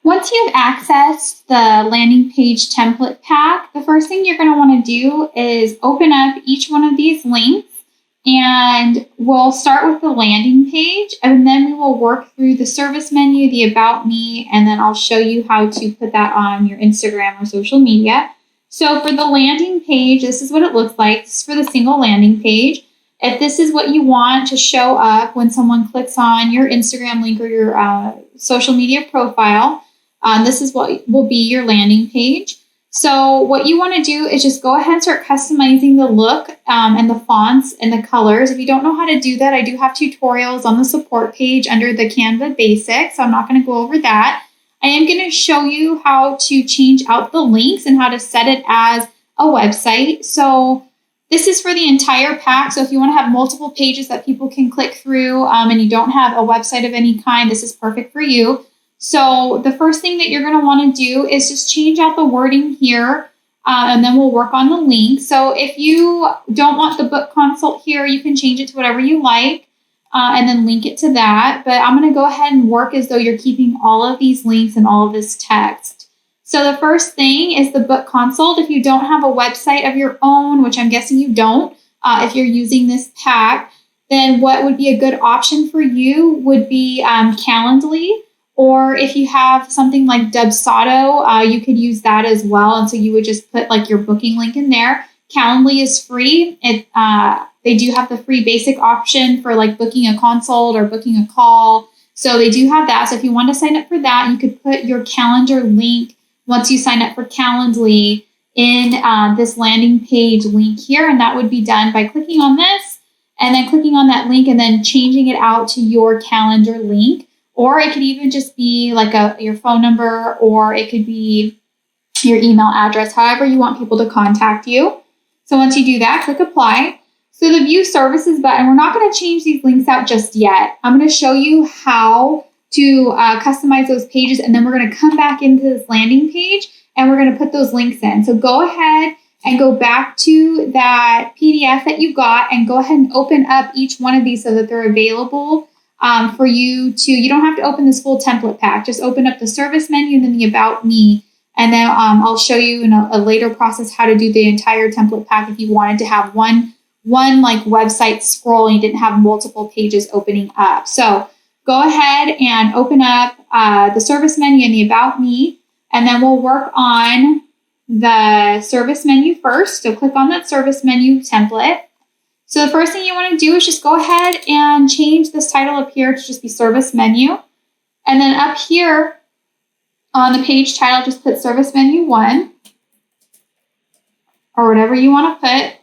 Once you've accessed the landing page template pack, the first thing you're going to want to do is open up each one of these links, and we'll start with the landing page, and then we will work through the service menu, the About Me, and then I'll show you how to put that on your Instagram or social media. So for the landing page, this is what it looks like. This is for the single landing page. If this is what you want to show up when someone clicks on your Instagram link or your social media profile, this is what will be your landing page. So what you want to do is just go ahead and start customizing the look and the fonts and the colors. If you don't know how to do that, I do have tutorials on the support page under the Canva basics. So I'm not going to go over that. I am going to show you how to change out the links and how to set it as a website. So this is for the entire pack. So if you want to have multiple pages that people can click through and you don't have a website of any kind, this is perfect for you. So the first thing that you're going to want to do is just change out the wording here, and then we'll work on the link. So if you don't want the book consult here, you can change it to whatever you like and then link it to that. But I'm going to go ahead and work as though you're keeping all of these links and all of this text. So the first thing is the book consult. If you don't have a website of your own, which I'm guessing you don't, if you're using this pack, then what would be a good option for you would be Calendly. Or if you have something like Dubsado, you could use that as well. And so you would just put like your booking link in there. Calendly is free. They do have the free basic option for like booking a consult or booking a call. So they do have that. So if you want to sign up for that, you could put your calendar link once you sign up for Calendly in this landing page link here. And that would be done by clicking on this and then clicking on that link and then changing it out to your calendar link. Or it could even just be like your phone number, or it could be your email address, however you want people to contact you. So once you do that, click apply. So the view services button, we're not going to change these links out just yet. I'm going to show you how to customize those pages, and then we're going to come back into this landing page and we're going to put those links in. So go ahead and go back to that PDF that you got and go ahead and open up each one of these so that they're available for you to, you don't have to open this full template pack. Just open up the service menu and then the About Me. And then I'll show you in a later process how to do the entire template pack if you wanted to have one like website scroll and you didn't have multiple pages opening up. So go ahead and open up the service menu and the About Me, and then we'll work on the service menu first. So click on that service menu template. So the first thing you want to do is just go ahead and change this title up here to just be service menu. And then up here on the page title, just put service menu 1 or whatever you want to put.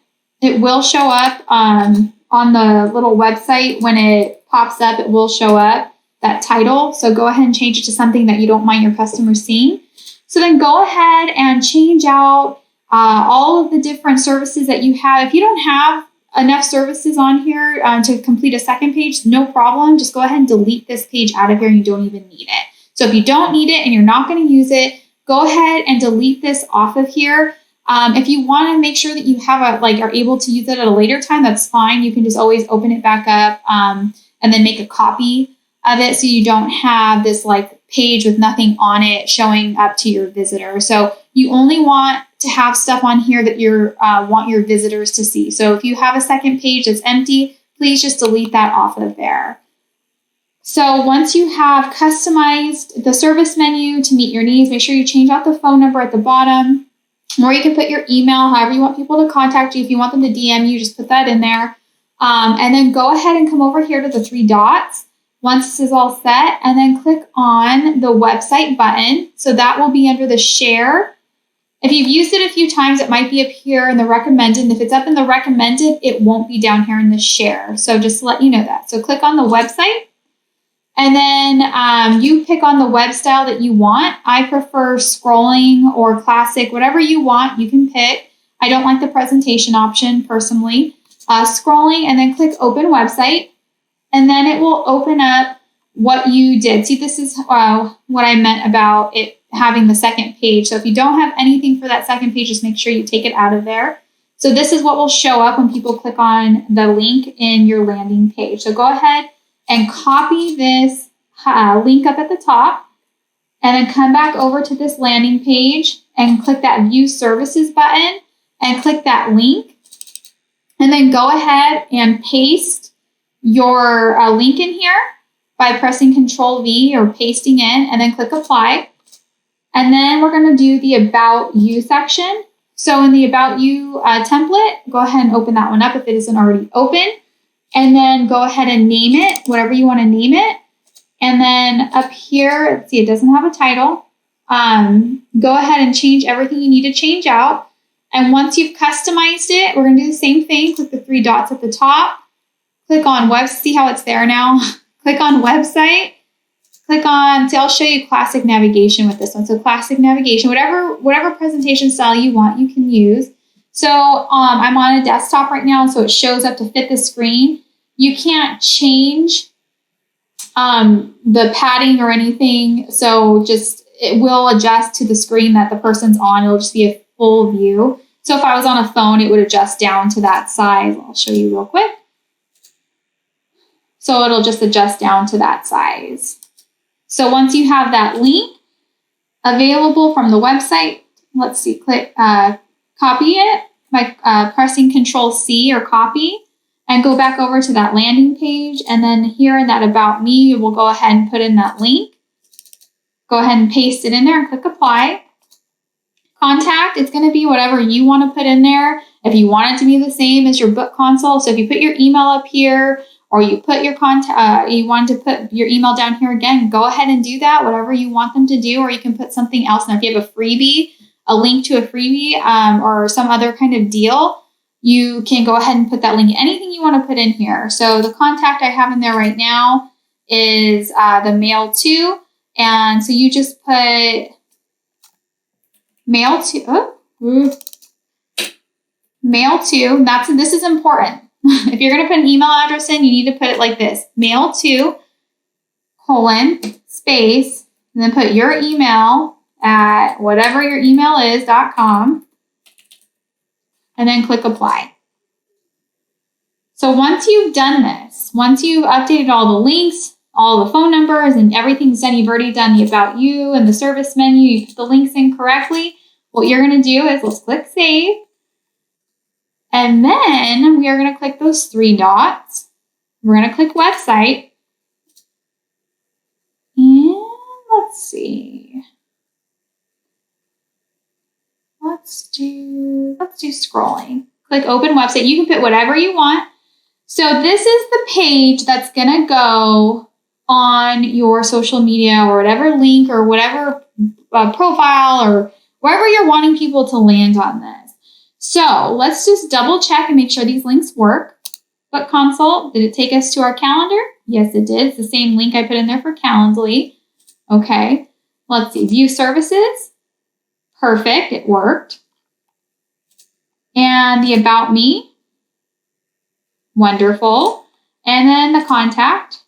It will show up on the little website. When it pops up, it will show up that title. So go ahead and change it to something that you don't mind your customers seeing. So then go ahead and change out all of the different services that you have. If you don't have enough services on here to complete a second page, no problem. Just go ahead and delete this page out of here and you don't even need it. So if you don't need it and you're not going to use it, go ahead and delete this off of here. If you want to make sure that you have are able to use it at a later time, that's fine. You can just always open it back up and then make a copy of it so you don't have this like page with nothing on it showing up to your visitor. So you only want to have stuff on here that you want your visitors to see. So if you have a second page that's empty, please just delete that off of there. So once you have customized the service menu to meet your needs, make sure you change out the phone number at the bottom, or you can put your email, however you want people to contact you. If you want them to DM you, just put that in there. And then go ahead and come over here to the 3 dots once this is all set, and then click on the website button. So that will be under the share. If you've used it a few times, it might be up here in the recommended. And if it's up in the recommended, it won't be down here in the share. So just to let you know that. So click on the website, and then you pick on the web style that you want. I prefer scrolling or classic, whatever you want, you can pick. I don't like the presentation option personally. Scrolling, and then click open website. And then it will open up what you did. See, this is what I meant about it having the second page. So if you don't have anything for that second page, just make sure you take it out of there. So this is what will show up when people click on the link in your landing page. So go ahead and copy this link up at the top. and then come back over to this landing page and click that View Services button and click that link. And then go ahead and paste your link in here by pressing Control V or pasting in, and then click Apply. And then we're going to do the About You section. So in the About You template, go ahead and open that one up if it isn't already open. And then go ahead and name it, whatever you want to name it. And then up here, let's see, it doesn't have a title. Go ahead and change everything you need to change out. And once you've customized it, we're going to do the same thing. Click the 3 dots at the top. Click on Web. See how it's there now? Click on Website. Click on, see, I'll show you classic navigation with this one. So classic navigation, whatever presentation style you want, you can use. So I'm on a desktop right now, so it shows up to fit the screen. You can't change the padding or anything. So it will adjust to the screen that the person's on. It'll just be a full view. So if I was on a phone, it would adjust down to that size. I'll show you real quick. So it'll just adjust down to that size. So once you have that link available from the website, let's see, click copy it by pressing Control C or copy, and go back over to that landing page. And then here in that About Me, we'll go ahead and put in that link. Go ahead and paste it in there and click Apply. Contact, it's going to be whatever you want to put in there. If you want it to be the same as your book consult, so if you put your email up here, or you put your contact, you want to put your email down here again, go ahead and do that, whatever you want them to do, or you can put something else. Now, if you have a freebie, a link to a freebie, or some other kind of deal, you can go ahead and put that link, anything you want to put in here. So the contact I have in there right now is the mail to, and so you just put mail to, mail to, this is important. If you're going to put an email address in, you need to put it like this: mail to, space, and then put your email at whatever your email is, .com, and then click Apply. So once you've done this, once you've updated all the links, all the phone numbers, and everything's done, you've already done the About You and the service menu, you put the links in correctly, what you're going to do is let's click Save. And then we are going to click those 3 dots. We're going to click Website. And let's see. Let's do scrolling. Click Open Website. You can put whatever you want. So this is the page that's going to go on your social media or whatever link or whatever profile or wherever you're wanting people to land on this. So let's just double check and make sure these links work. Book consult, did it take us to our calendar? Yes, it did. It's the same link I put in there for Calendly. Okay, let's see. View services. Perfect, it worked. And the About Me. Wonderful. And then the contact.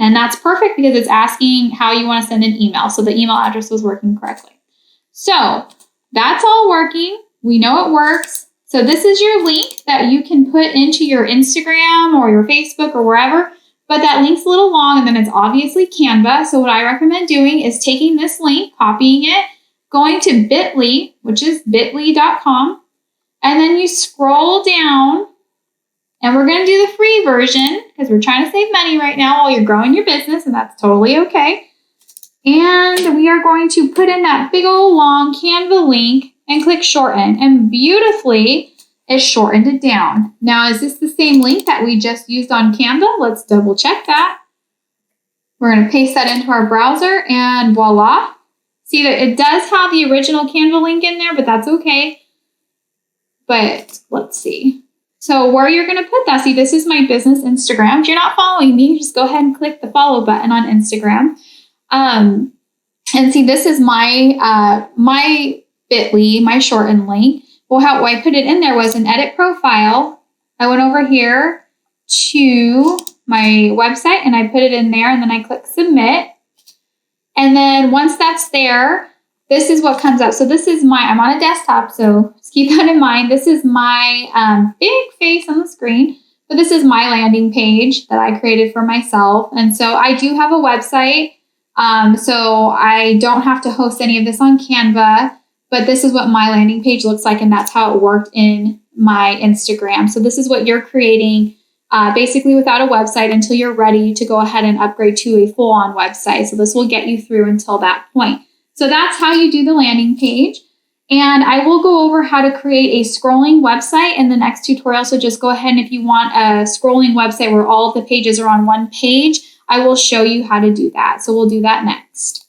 And that's perfect because it's asking how you want to send an email. So the email address was working correctly. So that's all working. We know it works. So this is your link that you can put into your Instagram or your Facebook or wherever, but that link's a little long and then it's obviously Canva. So what I recommend doing is taking this link, copying it, going to bit.ly, which is bit.ly.com, and then you scroll down, and we're going to do the free version because we're trying to save money right now while you're growing your business, and that's totally okay. And we are going to put in that big old long Canva link and click shorten, and beautifully it shortened it down. Now, is this the same link that we just used on Canva? Let's double check that. We're going to paste that into our browser and voila. See that it does have the original Canva link in there, but that's okay. But let's see. So where you're going to put that, see, this is my business Instagram. If you're not following me, just go ahead and click the follow button on Instagram. And see, this is my my bit.ly, my shortened link. Well, how I put it in there was an edit profile. I went over here to my website and I put it in there, and then I click submit. And then once that's there, this is what comes up. So this is I'm on a desktop, so just keep that in mind. This is my big face on the screen, but this is my landing page that I created for myself. And so I do have a website. So I don't have to host any of this on Canva, but this is what my landing page looks like, and that's how it worked in my Instagram. So this is what you're creating basically without a website until you're ready to go ahead and upgrade to a full-on website. So this will get you through until that point. So that's how you do the landing page. And I will go over how to create a scrolling website in the next tutorial. So just go ahead, and if you want a scrolling website where all of the pages are on one page, I will show you how to do that. So we'll do that next.